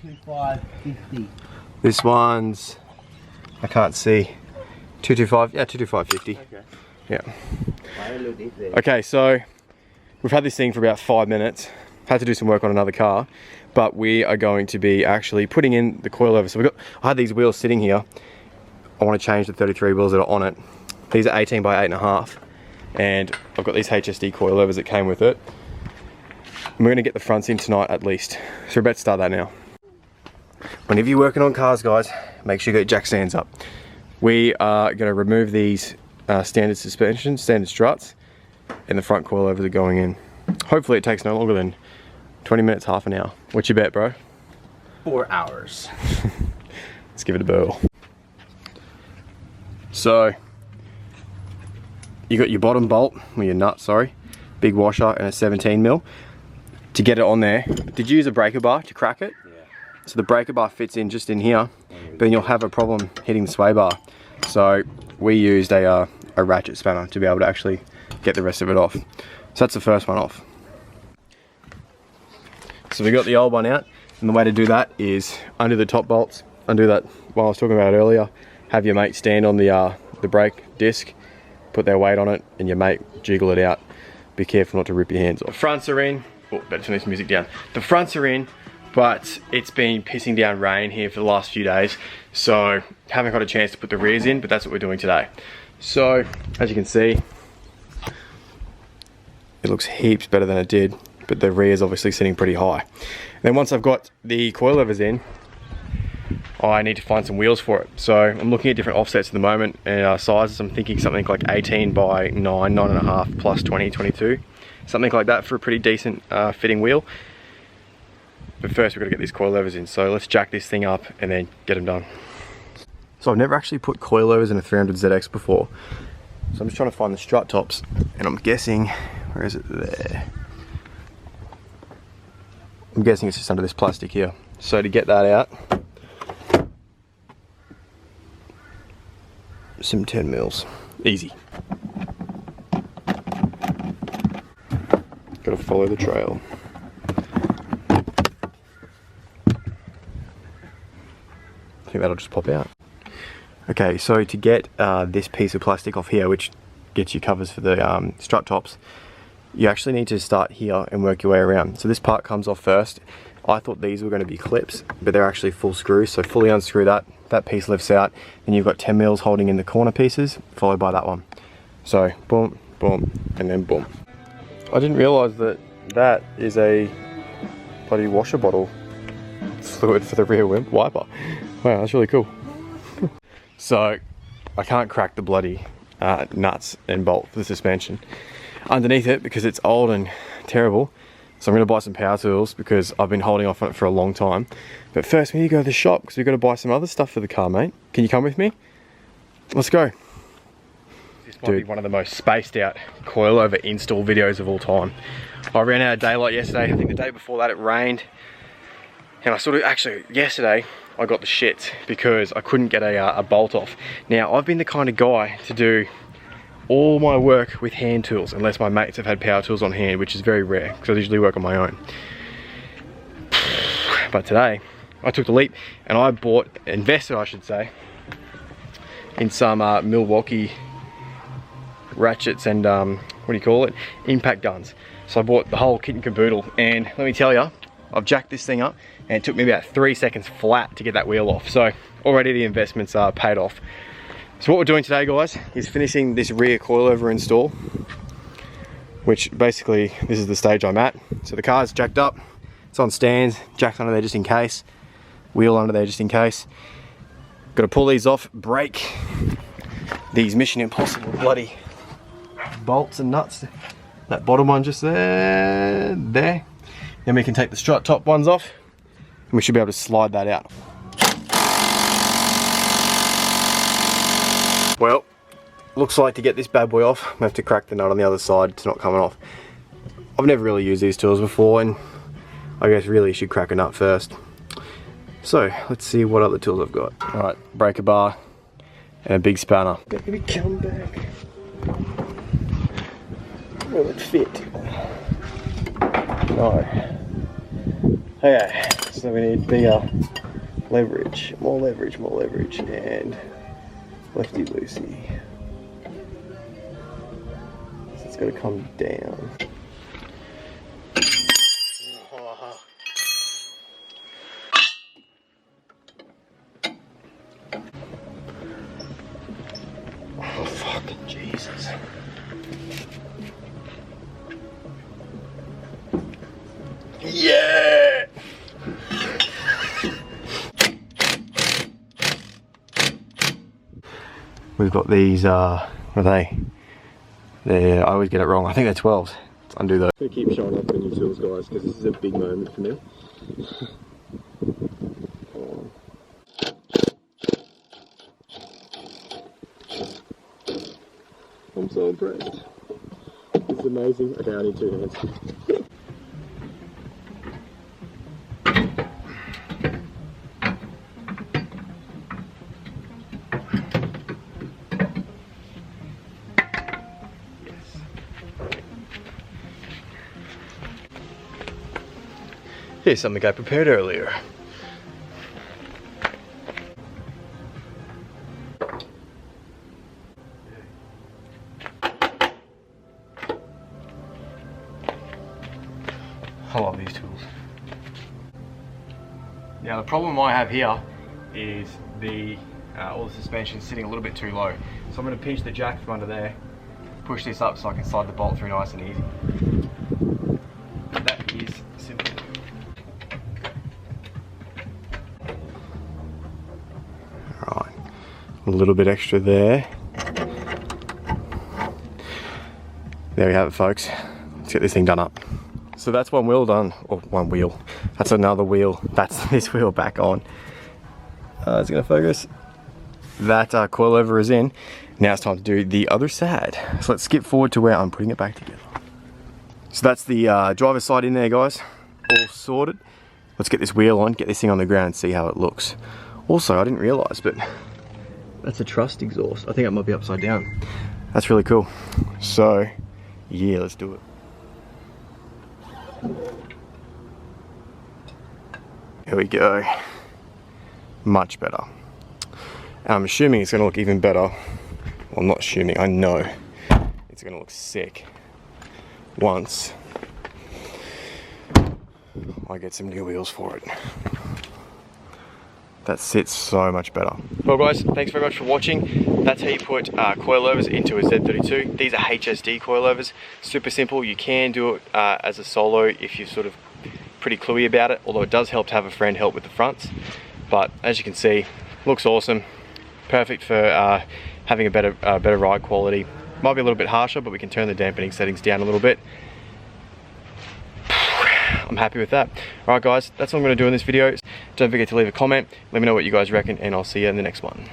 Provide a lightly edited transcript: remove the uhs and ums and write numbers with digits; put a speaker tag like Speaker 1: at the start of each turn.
Speaker 1: 2550.
Speaker 2: This one's, I can't see, 225, yeah, 225.50.
Speaker 1: Okay.
Speaker 2: Yeah. Okay, so we've had this thing for about 5 minutes. Had to do some work on another car, but we are going to be actually putting in the coilover. So I had these wheels sitting here. I want to change the 33 wheels that are on it. These are 18 by 8.5, and I've got these HSD coilovers that came with it. And we're going to get the fronts in tonight at least. So we're about to start that now. Whenever you're working on cars, guys, make sure you get jack stands up. We are going to remove these standard suspensions, standard struts, and the front coilovers are going in. Hopefully it takes no longer than 20 minutes, half an hour. What's your bet, bro?
Speaker 1: 4 hours.
Speaker 2: Let's give it a whirl. So, you got your bottom bolt, or your nut, sorry, big washer and a 17mm. To get it on there, did you use a breaker bar to crack it?
Speaker 1: Yeah.
Speaker 2: So the breaker bar fits in just in here, but then you'll have a problem hitting the sway bar. So we used a ratchet spanner to be able to actually get the rest of it off. So that's the first one off. So we got the old one out, and the way to do that is undo the top bolts, undo that what I was talking about earlier, have your mate stand on the brake disc, put their weight on it, and your mate jiggle it out. Be careful not to rip your hands off. The fronts are in. Oh, better turn this music down. The fronts are in, but it's been pissing down rain here for the last few days, so haven't got a chance to put the rears in, but that's what we're doing today. So, as you can see, it looks heaps better than it did, but the rear is obviously sitting pretty high. Then once I've got the coilovers in, I need to find some wheels for it. So I'm looking at different offsets at the moment and sizes. I'm thinking something like 18 by 9, 9.5 plus 20, 22. Something like that for a pretty decent fitting wheel. But first we've got to get these coilovers in. So let's jack this thing up and then get them done. So I've never actually put coilovers in a 300ZX before. So I'm just trying to find the strut tops, and I'm guessing, where is it? There. I'm guessing it's just under this plastic here. So to get that out, some 10mm, easy. Gotta follow the trail. I think that'll just pop out. Okay, so to get this piece of plastic off here, which gets you covers for the strut tops, you actually need to start here and work your way around. So this part comes off first. I thought these were going to be clips, but they're actually full screws, so fully unscrew that. That piece lifts out, and you've got 10mm holding in the corner pieces, followed by that one. So, boom, boom, and then boom. I didn't realise that that is a bloody washer bottle fluid for the rear wiper. Wow, that's really cool. So, I can't crack the bloody nuts and bolt for the suspension underneath it because it's old and terrible. So I'm going to buy some power tools because I've been holding off on it for a long time. But first we need to go to the shop because we've got to buy some other stuff for the car, mate. Can you come with me? Let's go. This might be one of the most spaced out coilover install videos of all time. I ran out of daylight yesterday. I think the day before that it rained. And I actually, yesterday, I got the shits because I couldn't get a bolt off. Now, I've been the kind of guy to do all my work with hand tools, unless my mates have had power tools on hand, which is very rare, because I usually work on my own. But today, I took the leap, and I invested I should say, in some Milwaukee ratchets and, what do you call it, impact guns. So I bought the whole kit and caboodle, and let me tell you, I've jacked this thing up, and it took me about 3 seconds flat to get that wheel off. So already the investments are paid off. So what we're doing today, guys, is finishing this rear coilover install, which basically, this is the stage I'm at. So the car's jacked up, it's on stands, jacked under there just in case, wheel under there just in case. Got to pull these off, break these Mission Impossible bloody bolts and nuts. That bottom one just there. Then we can take the strut top ones off, and we should be able to slide that out. Well, looks like to get this bad boy off, we have to crack the nut on the other side. It's not coming off. I've never really used these tools before, and I guess really should crack a nut first. So, let's see what other tools I've got. Alright, breaker bar and a big spanner. Let me come back. Will it fit? No. Okay, so we need bigger leverage, more leverage, and lefty loosey. So it's got to come down. Oh, fucking Jesus. Yeah! We've got these, what are they? I always get it wrong. I think they're 12s. Let's undo those. I'm gonna keep showing off the new tools, guys, because this is a big moment for me. I'm so impressed. This is amazing. Okay, I need 2 hands. Here's something I prepared earlier. I love these tools. Now the problem I have here is all the suspension sitting a little bit too low. So I'm going to pinch the jack from under there, push this up so I can slide the bolt through nice and easy. That is simple. Alright, a little bit extra there. There we have it, folks. Let's get this thing done up. So that's one wheel done, or one wheel. That's another wheel. That's this wheel back on. It's gonna focus. That coilover is in. Now it's time to do the other side. So let's skip forward to where I'm putting it back together. So that's the driver's side in there, guys. All sorted. Let's get this wheel on, get this thing on the ground, see how it looks. Also, I didn't realize, but that's a truss exhaust. I think it might be upside down. That's really cool. So, yeah, let's do it. Here we go. Much better. And I'm assuming it's going to look even better. Well, I'm not assuming, I know it's going to look sick once I get some new wheels for it. That sits so much better. Well guys, thanks very much for watching. That's how you put coilovers into a Z32. These are HSD coilovers. Super simple. You can do it as a solo if you're sort of pretty cluey about it, although it does help to have a friend help with the fronts. But as you can see, looks awesome. Perfect for having a better ride quality. Might be a little bit harsher, but we can turn the dampening settings down a little bit. I'm happy with that. Alright guys, that's all I'm going to do in this video. Don't forget to leave a comment, let me know what you guys reckon, and I'll see you in the next one.